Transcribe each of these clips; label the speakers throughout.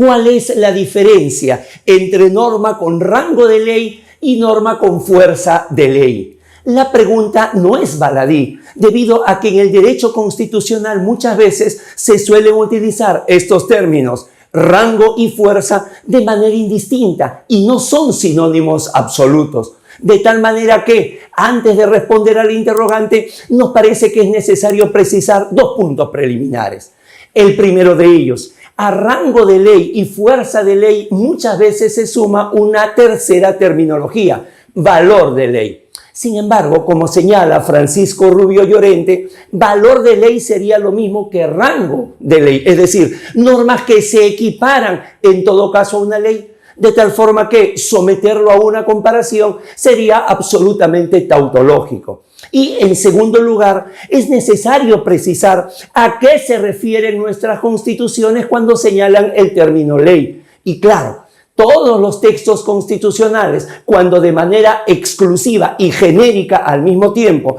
Speaker 1: ¿Cuál es la diferencia entre norma con rango de ley y norma con fuerza de ley? La pregunta no es baladí, debido a que en el derecho constitucional muchas veces se suelen utilizar estos términos, rango y fuerza, de manera indistinta y no son sinónimos absolutos. De tal manera que, antes de responder al interrogante, nos parece que es necesario precisar dos puntos preliminares. El primero de ellos, a rango de ley y fuerza de ley muchas veces se suma una tercera terminología, valor de ley. Sin embargo, como señala Francisco Rubio Llorente, valor de ley sería lo mismo que rango de ley, es decir, normas que se equiparan en todo caso a una ley, de tal forma que someterlo a una comparación sería absolutamente tautológico. Y en segundo lugar, es necesario precisar a qué se refieren nuestras constituciones cuando señalan el término ley. Y claro, todos los textos constitucionales, cuando de manera exclusiva y genérica al mismo tiempo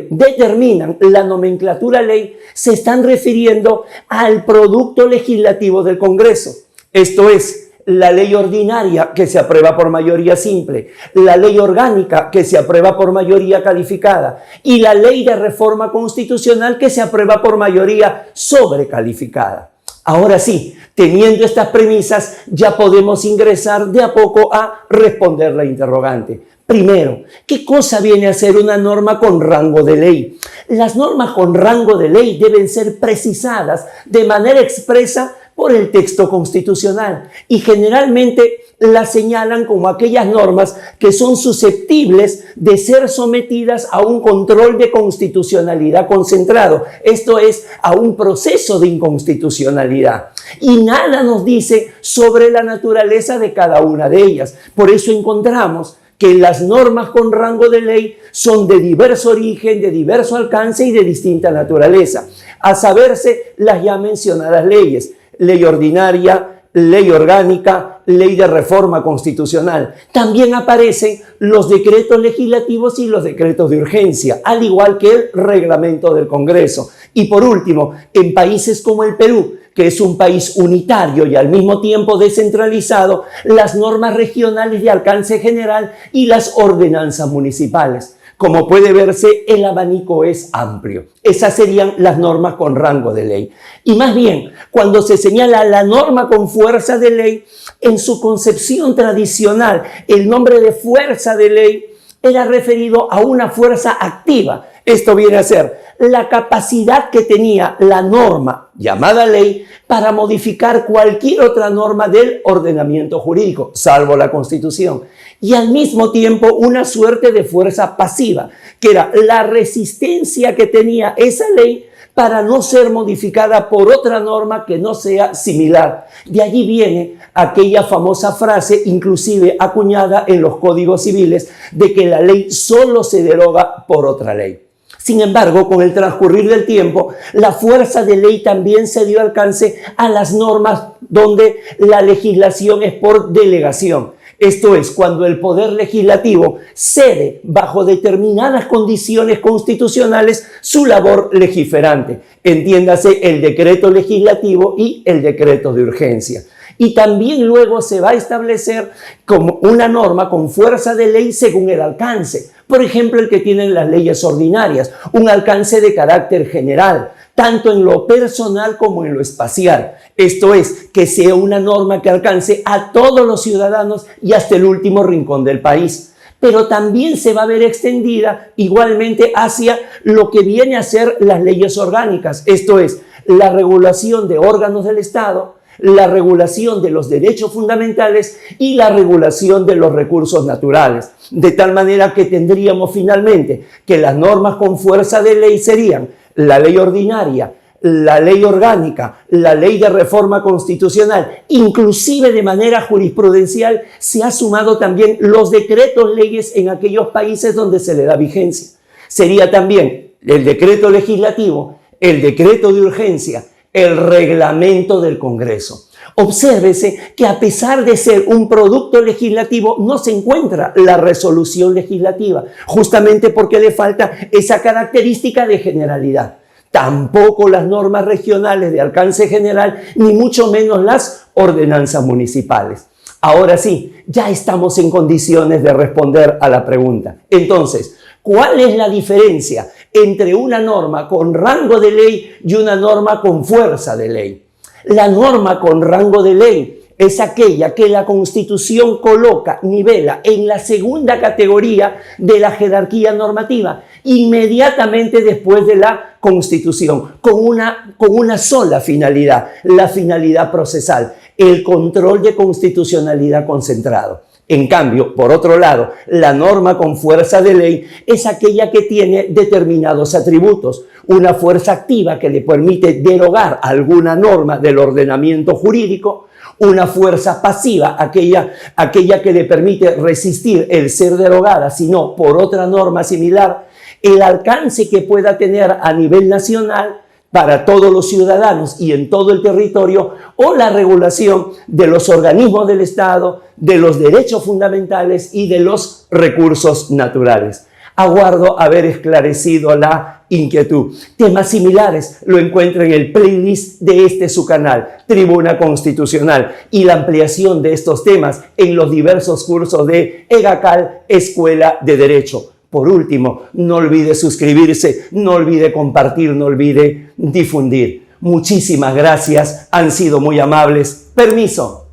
Speaker 1: determinan la nomenclatura ley, se están refiriendo al producto legislativo del Congreso. Esto es, la ley ordinaria que se aprueba por mayoría simple, la ley orgánica que se aprueba por mayoría calificada y la ley de reforma constitucional que se aprueba por mayoría sobrecalificada. Ahora sí, teniendo estas premisas, ya podemos ingresar de a poco a responder la interrogante. Primero, ¿qué cosa viene a ser una norma con rango de ley? Las normas con rango de ley deben ser precisadas de manera expresa por el texto constitucional y generalmente las señalan como aquellas normas que son susceptibles de ser sometidas a un control de constitucionalidad concentrado, esto es, a un proceso de inconstitucionalidad. Y nada nos dice sobre la naturaleza de cada una de ellas. Por eso encontramos que las normas con rango de ley son de diverso origen, de diverso alcance y de distinta naturaleza, a saberse las ya mencionadas leyes. Ley ordinaria, ley orgánica, ley de reforma constitucional. También aparecen los decretos legislativos y los decretos de urgencia, al igual que el reglamento del Congreso. Y por último, en países como el Perú, que es un país unitario y al mismo tiempo descentralizado, las normas regionales de alcance general y las ordenanzas municipales. Como puede verse, el abanico es amplio. Esas serían las normas con rango de ley. Y más bien, cuando se señala la norma con fuerza de ley, en su concepción tradicional, el nombre de fuerza de ley era referido a una fuerza activa. Esto viene a ser la capacidad que tenía la norma llamada ley para modificar cualquier otra norma del ordenamiento jurídico, salvo la Constitución, y al mismo tiempo una suerte de fuerza pasiva, que era la resistencia que tenía esa ley para no ser modificada por otra norma que no sea similar. De allí viene aquella famosa frase, inclusive acuñada en los códigos civiles, de que la ley solo se deroga por otra ley. Sin embargo, con el transcurrir del tiempo, la fuerza de ley también se dio alcance a las normas donde la legislación es por delegación. Esto es, cuando el poder legislativo cede bajo determinadas condiciones constitucionales su labor legiferante. Entiéndase el decreto legislativo y el decreto de urgencia. Y también luego se va a establecer como una norma con fuerza de ley según el alcance. Por ejemplo, el que tienen las leyes ordinarias, un alcance de carácter general, tanto en lo personal como en lo espacial. Esto es, que sea una norma que alcance a todos los ciudadanos y hasta el último rincón del país. Pero también se va a ver extendida igualmente hacia lo que viene a ser las leyes orgánicas. Esto es, la regulación de órganos del Estado, la regulación de los derechos fundamentales y la regulación de los recursos naturales. De tal manera que tendríamos finalmente que las normas con fuerza de ley serían la ley ordinaria, la ley orgánica, la ley de reforma constitucional, inclusive de manera jurisprudencial se ha sumado también los decretos leyes en aquellos países donde se le da vigencia. Sería también el decreto legislativo, el decreto de urgencia, el reglamento del Congreso. Obsérvese que a pesar de ser un producto legislativo no se encuentra la resolución legislativa, justamente porque le falta esa característica de generalidad. tampoco las normas regionales de alcance general, ni mucho menos las ordenanzas municipales. Ahora sí, ya estamos en condiciones de responder a la pregunta. Entonces, ¿cuál es la diferencia entre una norma con rango de ley y una norma con fuerza de ley? La norma con rango de ley es aquella que la Constitución coloca, nivela en la segunda categoría de la jerarquía normativa, inmediatamente después de la Constitución, con una sola finalidad, la finalidad procesal, el control de constitucionalidad concentrado. En cambio, por otro lado, la norma con fuerza de ley es aquella que tiene determinados atributos, una fuerza activa que le permite derogar alguna norma del ordenamiento jurídico, una fuerza pasiva, aquella que le permite resistir el ser derogada, sino por otra norma similar, el alcance que pueda tener a nivel nacional para todos los ciudadanos y en todo el territorio, o la regulación de los organismos del Estado, de los derechos fundamentales y de los recursos naturales. Aguardo haber esclarecido la inquietud. Temas similares lo encuentra en el playlist de su canal, Tribuna Constitucional, y la ampliación de estos temas en los diversos cursos de EGACAL, Escuela de Derecho. Por último, no olvide suscribirse, no olvide compartir, no olvide difundir. Muchísimas gracias, han sido muy amables. Permiso.